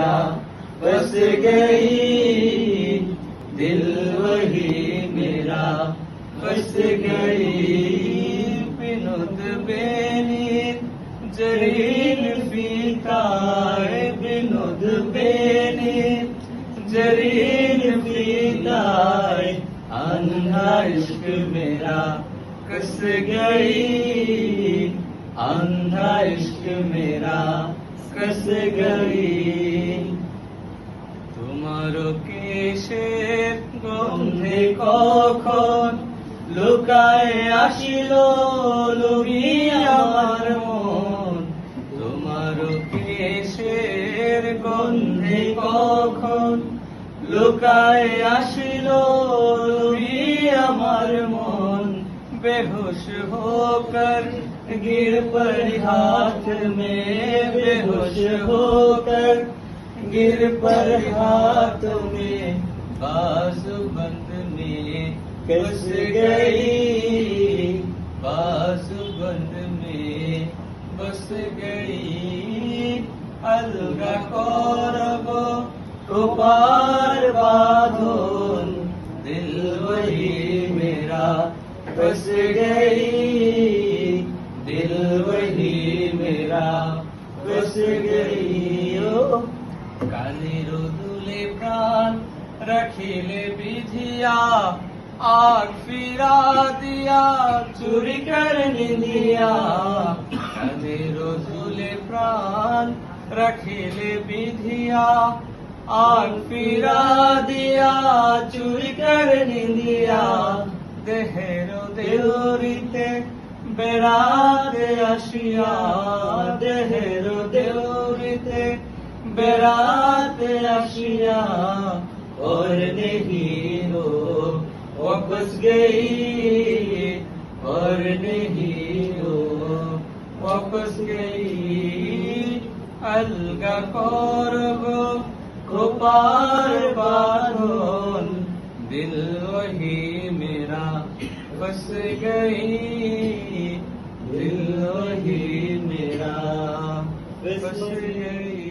मेरा बस गई, दिल वही मेरा बस गई। बिनुद बेनी जरीन फीताए, बिनुद बेनी जरीन फीताए, अंधा इश्क मेरा कस गई, अंधा इश्क मेरा कस गई। তোমারও কেশের গন্ধে কখন লুকায় আসিল লুবিয়ে আমার মন, তোমারও কেশের গন্ধে কখন লুকায় আসিল লুবিয়ে আমার মন। बेहोश होकर गिर पड़ी हाथ में, बेहोश होकर गिर पड़ी हाथ में, बाजूबंद में कस गई, बाजूबंद में बस गई। अलगा करब कुपार बांधन, दिल वही मेरा बस गई, दिल वही मेरा बस गई। ओ काले रोदुले प्राण रखिले विधिया, आग फिरा दिया चोरी करने दिया। काले रोदुले प्राण रखिले विधिया, आग फिरा दिया चोरी करने दिया। देहेरो देवरीते बेड़ाते आशिया, देहेरो देवरीते बेड़ाते आशिया, और नहीं हो वापस गई, और नहीं हो वापस गई। अलगा करब कुपार बांधन, दिल वही मेरा बस गई, दिल वही मेरा बस गई।